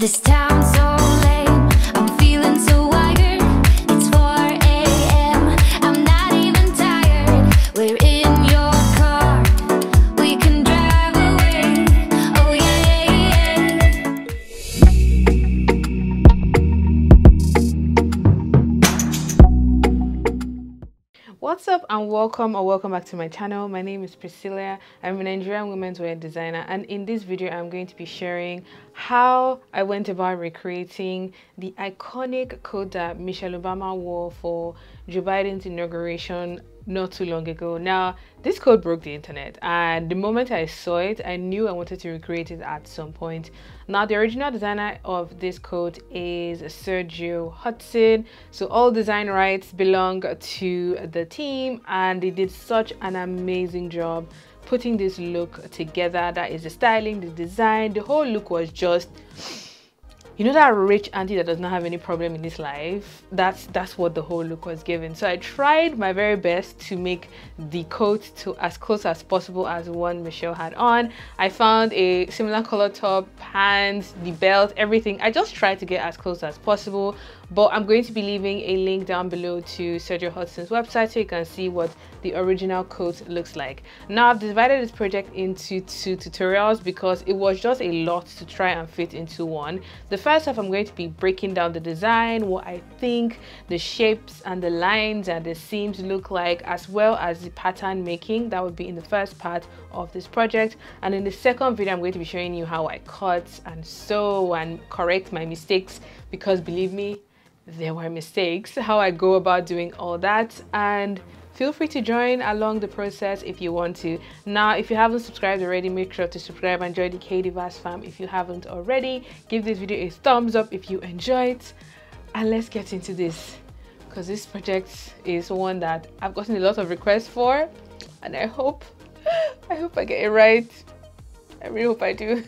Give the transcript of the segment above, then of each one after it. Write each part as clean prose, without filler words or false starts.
This town's so lame, I'm feeling so wired. It's 4 a.m, I'm not even tired. We're in your car, we can drive away. Oh yeah, What's up and welcome back to my channel. My name is Priscilla. I'm a Nigerian women's wear designer, and in this video I'm going to be sharing how I went about recreating the iconic coat that Michelle Obama wore for Joe Biden's inauguration not too long ago. Now, this coat broke the internet, and the moment I saw it, I knew I wanted to recreate it at some point. Now, the original designer of this coat is Sergio Hudson, so all design rights belong to the team, and they did such an amazing job putting this look together. That is the styling, the design, the whole look was just, you know, that rich auntie that does not have any problem in this life. That's what the whole look was given. So I tried my very best to make the coat to as close as possible as one Michelle had on. I found a similar color top, pants, the belt, everything. I just tried to get as close as possible, but I'm going to be leaving a link down below to Sergio Hudson's website so you can see what the original coat looks like. Now, I've divided this project into 2 tutorials because it was just a lot to try and fit into one. The first half, I'm going to be breaking down the design, what I think the shapes and the lines and the seams look like, as well as the pattern making. That would be in the first part of this project. And in the second video, I'm going to be showing you how I cut and sew and correct my mistakes, because believe me, there were mistakes, how I go about doing all that. And feel free to join along the process if you want to. Now, if you haven't subscribed already, make sure to subscribe and join the KDVAS fam if you haven't already. Give this video a thumbs up if you enjoyed, and let's get into this, because this project is one that I've gotten a lot of requests for, and I hope I get it right. I really hope I do.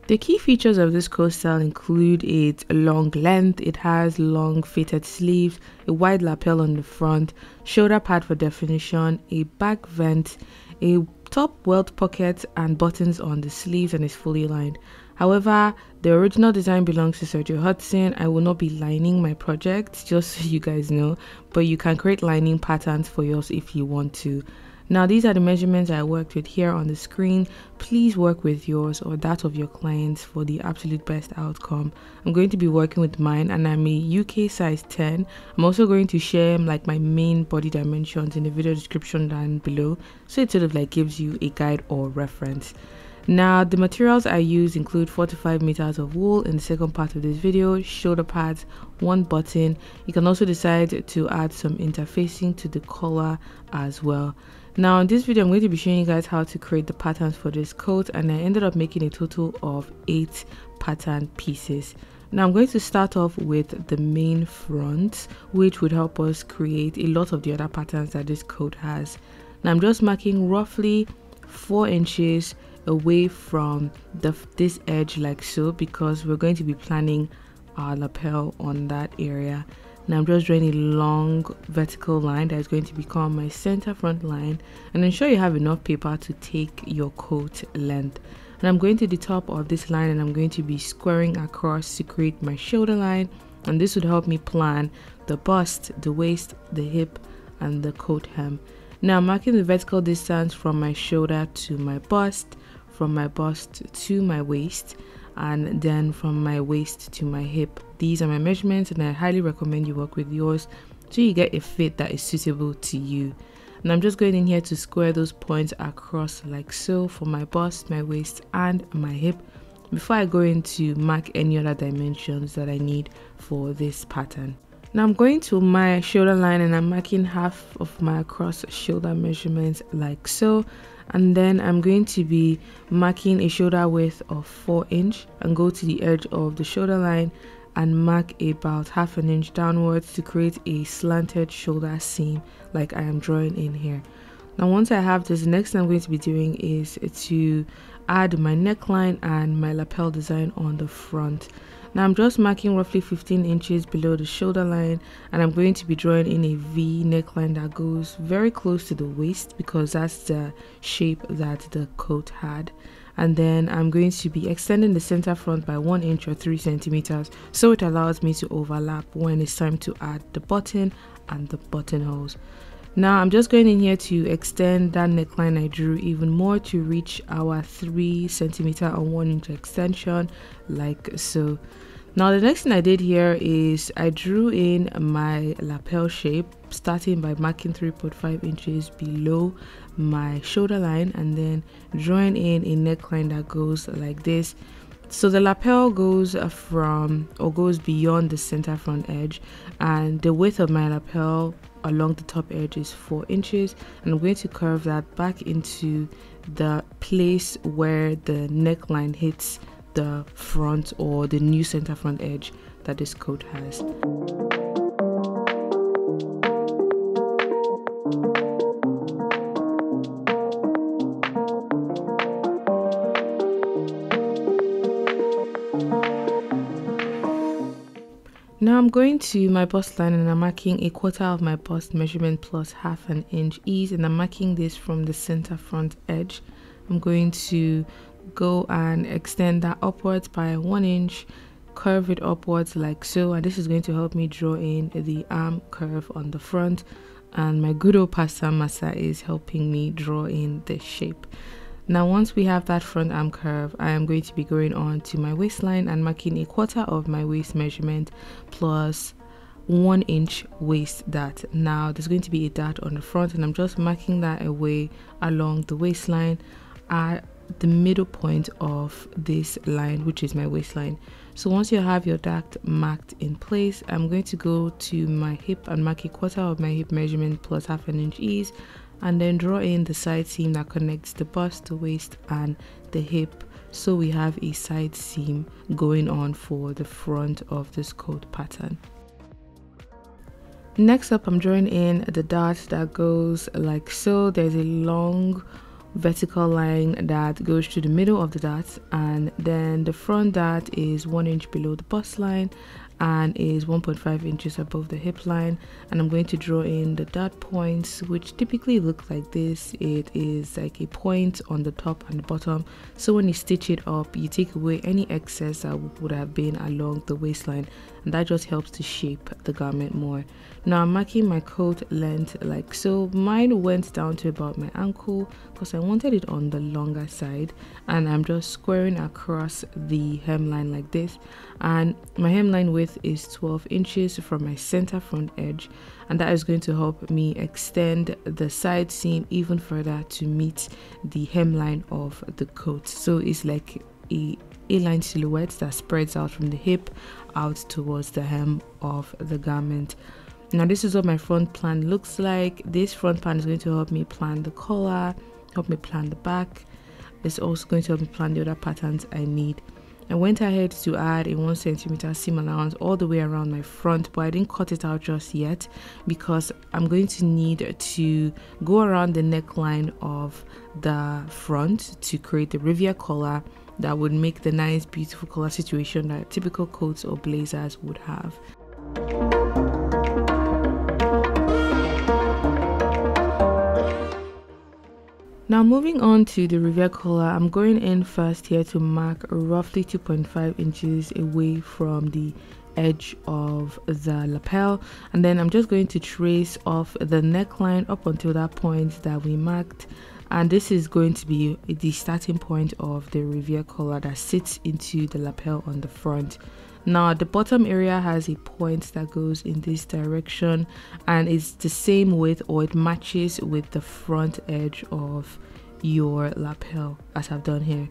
The key features of this coat style include its long length. It has long fitted sleeves, a wide lapel on the front, shoulder pad for definition, a back vent, a top welt pocket and buttons on the sleeves, and is fully lined. However, the original design belongs to Sergio Hudson. I will not be lining my project, just so you guys know, but you can create lining patterns for yours if you want to. Now, these are the measurements I worked with here on the screen. Please work with yours or that of your clients for the absolute best outcome. I'm going to be working with mine, and I'm a UK size 10. I'm also going to share like my main body dimensions in the video description down below, so it sort of like gives you a guide or reference. Now, the materials I use include 4 to 5 meters of wool in the second part of this video, shoulder pads, 1 button. You can also decide to add some interfacing to the collar as well. Now, in this video, I'm going to be showing you guys how to create the patterns for this coat, and I ended up making a total of 8 pattern pieces. Now, I'm going to start off with the main front, which would help us create a lot of the other patterns that this coat has. Now, I'm just marking roughly 4 inches away from this edge like so, because we're going to be planning our lapel on that area. Now, I'm just drawing a long vertical line that is going to become my center front line, and ensure you have enough paper to take your coat length. And I'm going to the top of this line, and I'm going to be squaring across to create my shoulder line, and this would help me plan the bust, the waist, the hip, and the coat hem. Now, I'm marking the vertical distance from my shoulder to my bust, from my bust to my waist, and then from my waist to my hip. These are my measurements, and I highly recommend you work with yours so you get a fit that is suitable to you. And I'm just going in here to square those points across like so for my bust, my waist, and my hip before I go in to mark any other dimensions that I need for this pattern. Now, I'm going to my shoulder line, and I'm marking half of my across shoulder measurements like so. And then I'm going to be marking a shoulder width of 4 inch and go to the edge of the shoulder line and mark about ½ an inch downwards to create a slanted shoulder seam like I am drawing in here. Now, once I have this, the next thing I'm going to be doing is to add my neckline and my lapel design on the front. Now I'm just marking roughly 15 inches below the shoulder line, and I'm going to be drawing in a V neckline that goes very close to the waist because that's the shape that the coat had. And then I'm going to be extending the center front by 1 inch or 3 centimeters, so it allows me to overlap when it's time to add the button and the buttonholes. Now I'm just going in here to extend that neckline I drew even more to reach our 3 centimeter or 1 inch extension, like so. Now the next thing I did here is I drew in my lapel shape, starting by marking 3.5 inches below my shoulder line and then drawing in a neckline that goes like this. So the lapel goes goes beyond the center front edge, and the width of my lapel along the top edge is 4 inches, and I'm going to curve that back into the place where the neckline hits the front or the new center front edge that this coat has. Now I'm going to my bust line and I'm marking 1/4 of my bust measurement plus 1/2 inch ease, and I'm marking this from the center front edge. I'm going to go and extend that upwards by 1 inch, curve it upwards like so, and this is going to help me draw in the arm curve on the front, and my good old pasta masa is helping me draw in the shape. Now once we have that front arm curve, I am going to be going on to my waistline and marking 1/4 of my waist measurement plus 1 inch waist dart. Now there's going to be a dart on the front, and I'm just marking that away along the waistline at the middle point of this line, which is my waistline. So once you have your dart marked in place, I'm going to go to my hip and mark 1/4 of my hip measurement plus 1/2 inch ease, and then draw in the side seam that connects the bust, the waist and the hip, so we have a side seam going on for the front of this coat pattern. Next up, I'm drawing in the dart that goes like so. There's a long vertical line that goes to the middle of the dart, and then the front dart is 1 inch below the bust line and is 1.5 inches above the hip line, and I'm going to draw in the dart points, which typically look like this. It is like a point on the top and the bottom, so when you stitch it up, you take away any excess that would have been along the waistline, and that just helps to shape the garment more. Now I'm marking my coat length like so. Mine went down to about my ankle because I wanted it on the longer side, and I'm just squaring across the hemline like this, and my hemline width is 12 inches from my center front edge, and that is going to help me extend the side seam even further to meet the hemline of the coat. So it's like a A-line silhouette that spreads out from the hip out towards the hem of the garment. Now this is what my front plan looks like. This front plan is going to help me plan the collar, help me plan the back. It's also going to help me plan the other patterns I need. I went ahead to add a 1 centimeter seam allowance all the way around my front, but I didn't cut it out just yet because I'm going to need to go around the neckline of the front to create the Riviera collar that would make the nice beautiful collar situation that typical coats or blazers would have. Now moving on to the Riviera collar, I'm going in first here to mark roughly 2.5 inches away from the edge of the lapel, and then I'm just going to trace off the neckline up until that point that we marked, and this is going to be the starting point of the Riviera collar that sits into the lapel on the front. Now the bottom area has a point that goes in this direction, and it's the same width, or it matches with the front edge of your lapel as I've done here.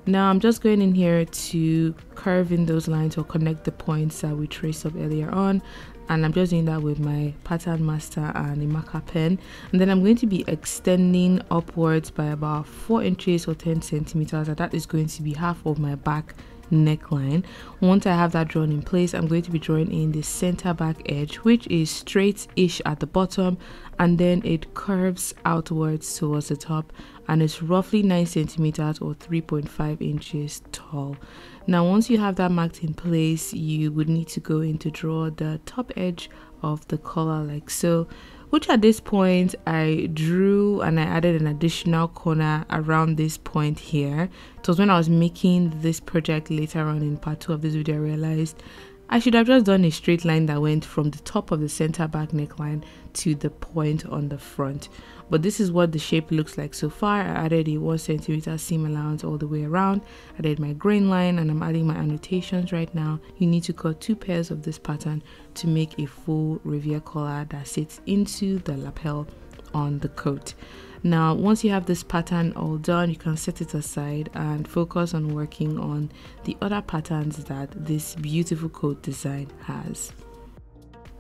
Now I'm just going in here to curve in those lines or connect the points that we traced up earlier on, and I'm just doing that with my pattern master and a marker pen, and then I'm going to be extending upwards by about 4 inches or 10 centimeters, and that is going to be half of my back neckline. Once I have that drawn in place, I'm going to be drawing in the center back edge, which is straight-ish at the bottom, and then it curves outwards towards the top, and it's roughly 9 centimeters or 3.5 inches tall. Now once you have that marked in place, you would need to go in to draw the top edge of the collar like so, which at this point I drew and I added an additional corner around this point here. It was when I was making this project later on in part 2 of this video I realized I should have just done a straight line that went from the top of the center back neckline to the point on the front. But this is what the shape looks like so far. I added a 1 centimeter seam allowance all the way around. I did my grain line and I'm adding my annotations right now. You need to cut 2 pairs of this pattern to make a full Riviere collar that sits into the lapel on the coat. Now once you have this pattern all done, you can set it aside and focus on working on the other patterns that this beautiful coat design has.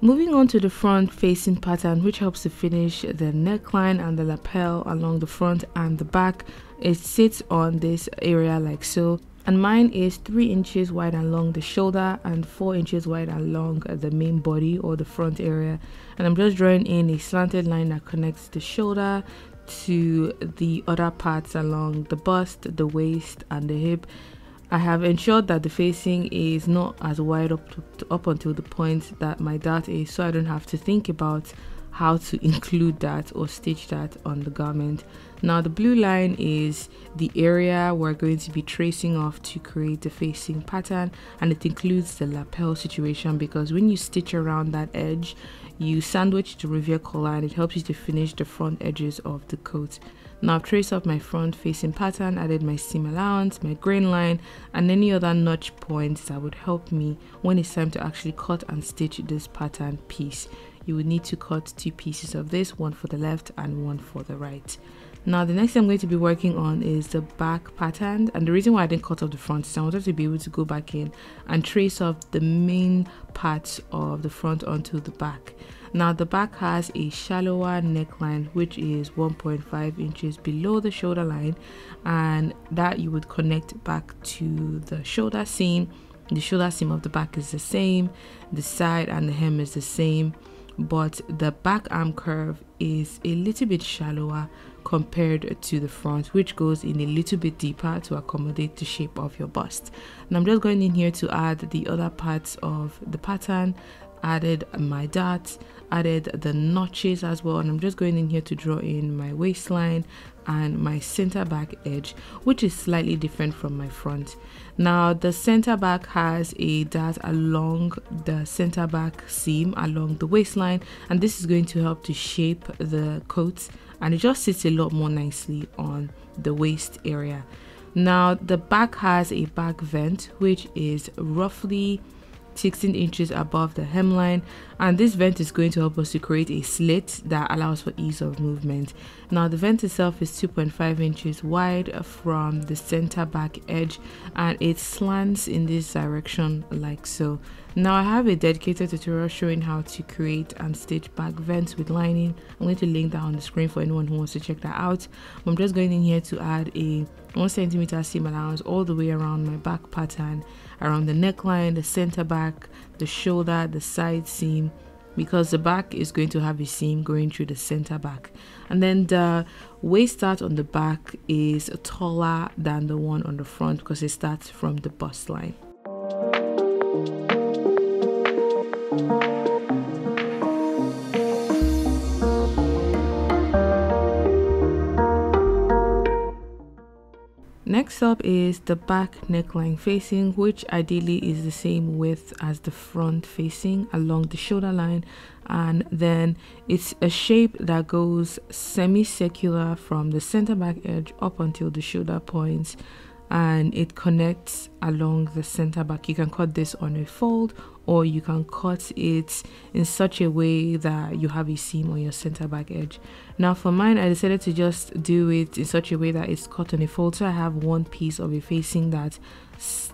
Moving on to the front facing pattern, which helps to finish the neckline and the lapel along the front and the back. It sits on this area like so, and mine is 3 inches wide along the shoulder and 4 inches wide along the main body or the front area. And I'm just drawing in a slanted line that connects the shoulder to the other parts along the bust, the waist and the hip. I have ensured that the facing is not as wide up until the point that my dart is, so I don't have to think about how to include that or stitch that on the garment. Now the blue line is the area we're going to be tracing off to create the facing pattern, and it includes the lapel situation because when you stitch around that edge, you sandwich the Riviere collar and it helps you to finish the front edges of the coat. Now I've traced off my front facing pattern, added my seam allowance, my grain line, and any other notch points that would help me when it's time to actually cut and stitch this pattern piece. You would need to cut 2 pieces of this, one for the left and one for the right. Now the next thing I'm going to be working on is the back pattern, and the reason why I didn't cut off the front is I wanted to be able to go back in and trace off the main parts of the front onto the back. Now the back has a shallower neckline which is 1.5 inches below the shoulder line, and that you would connect back to the shoulder seam. The shoulder seam of the back is the same, the side and the hem is the same, but the back arm curve is a little bit shallower compared to the front, which goes in a little bit deeper to accommodate the shape of your bust. And I'm just going in here to add the other parts of the pattern, added my darts, added the notches as well, and I'm just going in here to draw in my waistline and my center back edge, which is slightly different from my front. Now the center back has a dart along the center back seam along the waistline, and this is going to help to shape the coat, and it just sits a lot more nicely on the waist area. Now the back has a back vent which is roughly 16 inches above the hemline, and this vent is going to help us to create a slit that allows for ease of movement. Now the vent itself is 2.5 inches wide from the center back edge, and it slants in this direction like so. Now I have a dedicated tutorial showing how to create and stitch back vents with lining. I'm going to link that on the screen for anyone who wants to check that out. I'm just going in here to add a 1 centimeter seam allowance all the way around my back pattern, around the neckline, the center back, the shoulder, the side seam, because the back is going to have a seam going through the center back. And then the waist dart on the back is taller than the one on the front because it starts from the bust line. Next up is the back neckline facing, which ideally is the same width as the front facing along the shoulder line, and then it's a shape that goes semicircular from the center back edge up until the shoulder points, and it connects along the center back. You can cut this on a fold, or you can cut it in such a way that you have a seam on your center back edge. Now for mine, I decided to just do it in such a way that it's cut on a fold, so I have one piece of a facing that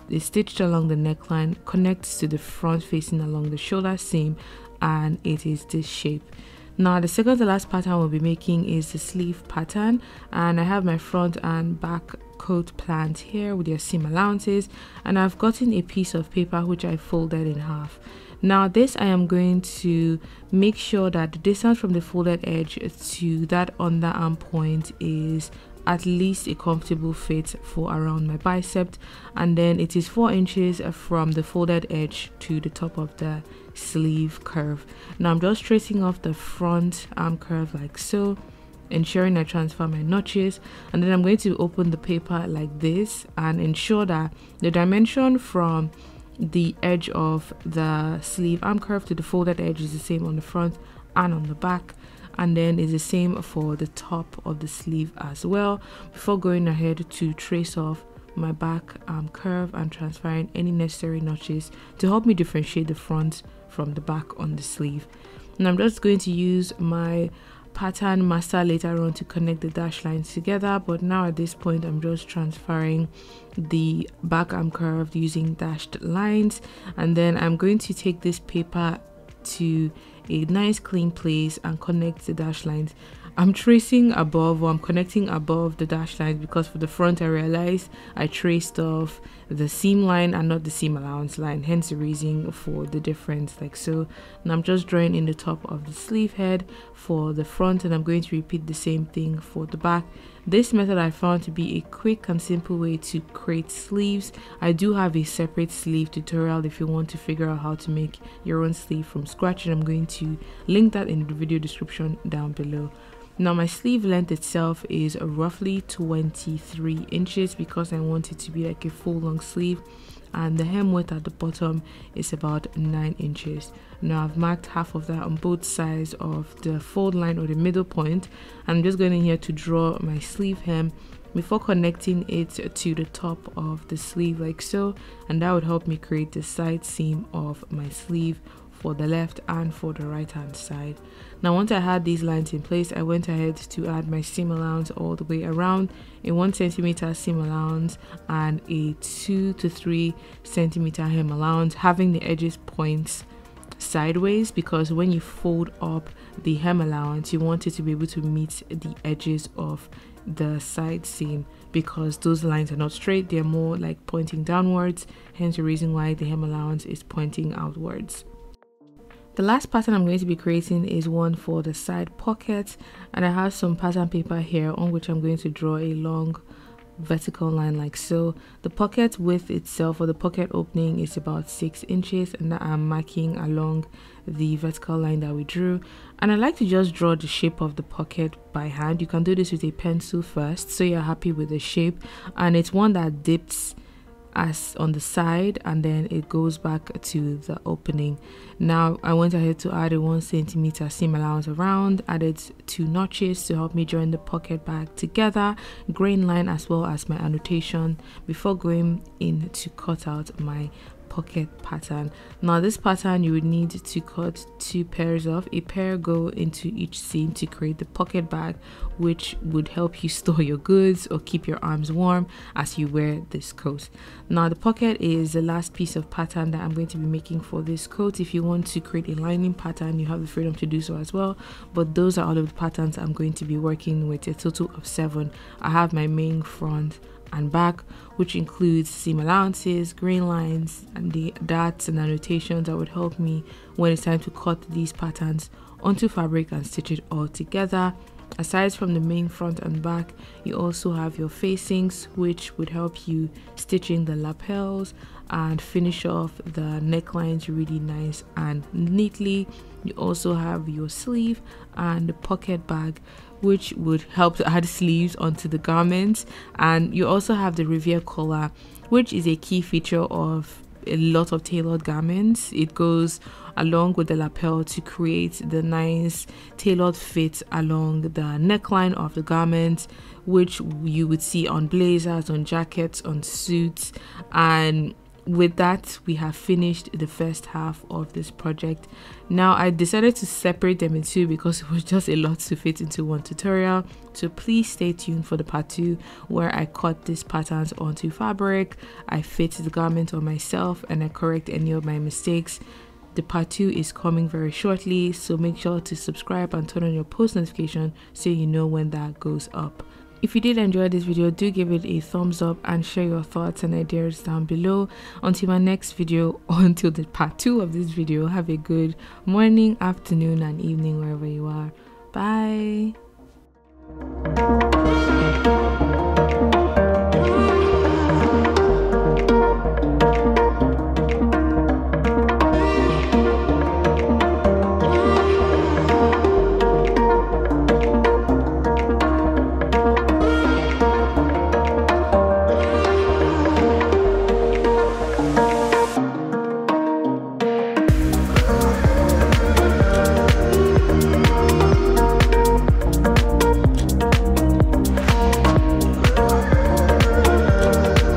is stitched along the neckline, connects to the front facing along the shoulder seam, and it is this shape. Now the second to last pattern we'll be making is the sleeve pattern, and I have my front and back coat planned here with their seam allowances, and I've gotten a piece of paper which I folded in half. Now this, I am going to make sure that the distance from the folded edge to that underarm point is at least a comfortable fit for around my bicep, and then it is 4 inches from the folded edge to the top of the sleeve curve. Now I'm just tracing off the front arm curve like so, ensuring I transfer my notches, and then I'm going to open the paper like this and ensure that the dimension from the edge of the sleeve arm curve to the folded edge is the same on the front and on the back, and then is the same for the top of the sleeve as well, before going ahead to trace off my back arm curve and transferring any necessary notches to help me differentiate the front from the back on the sleeve. And I'm just going to use my pattern master later on to connect the dash lines together, but now at this point I'm just transferring the back arm curve using dashed lines, and then I'm going to take this paper to a nice clean place and connect the dash lines. I'm tracing above, or I'm connecting above the dash lines, because for the front I realized I traced off the seam line and not the seam allowance line, hence the reason for the difference like so. And I'm just drawing in the top of the sleeve head for the front, and I'm going to repeat the same thing for the back. This method I found to be a quick and simple way to create sleeves. I do have a separate sleeve tutorial if you want to figure out how to make your own sleeve from scratch, and I'm going to link that in the video description down below. Now my sleeve length itself is roughly 23 inches because I want it to be like a full long sleeve, and the hem width at the bottom is about 9 inches. Now I've marked half of that on both sides of the fold line or the middle point. I'm just going in here to draw my sleeve hem before connecting it to the top of the sleeve like so, and that would help me create the side seam of my sleeve for the left and for the right hand side. Now once I had these lines in place, I went ahead to add my seam allowance all the way around, a 1 centimeter seam allowance and a 2 to 3 centimeter hem allowance, having the edges points sideways, because when you fold up the hem allowance you want it to be able to meet the edges of the side seam, because those lines are not straight, they're more like pointing downwards, hence the reason why the hem allowance is pointing outwards. The last pattern I'm going to be creating is one for the side pocket, and I have some pattern paper here on which I'm going to draw a long vertical line like so. The pocket width itself, or the pocket opening, is about 6 inches, and that I'm marking along the vertical line that we drew. And I like to just draw the shape of the pocket by hand. You can do this with a pencil first so you're happy with the shape, and it's one that dips as on the side and then it goes back to the opening. Now I went ahead to add a 1 centimeter seam allowance around, added 2 notches to help me join the pocket back together, grain line as well as my annotation, before going in to cut out my pocket pattern. Now this pattern you would need to cut 2 pairs of, a pair go into each seam to create the pocket bag, which would help you store your goods or keep your arms warm as you wear this coat. Now the pocket is the last piece of pattern that I'm going to be making for this coat. If you want to create a lining pattern, you have the freedom to do so as well, but those are all of the patterns I'm going to be working with, a total of 7. I have my main, front and back, which includes seam allowances, grain lines, and the darts and annotations that would help me when it's time to cut these patterns onto fabric and stitch it all together. Aside from the main, front and back, you also have your facings, which would help you stitch in the lapels and finish off the necklines really nice and neatly. You also have your sleeve and the pocket bag, which would help to add sleeves onto the garments. And you also have the Riviere collar, which is a key feature of a lot of tailored garments. It goes along with the lapel to create the nice tailored fit along the neckline of the garment, which you would see on blazers, on jackets, on suits. And with that, we have finished the first half of this project. Now I decided to separate them in 2 because it was just a lot to fit into one tutorial, so please stay tuned for the part 2 where I cut these patterns onto fabric, I fit the garment on myself, and I correct any of my mistakes. The part 2 is coming very shortly, so make sure to subscribe and turn on your post notification so you know when that goes up. If you did enjoy this video, do give it a thumbs up and share your thoughts and ideas down below. Until my next video, or until the part 2 of this video, have a good morning, afternoon and evening wherever you are. Bye.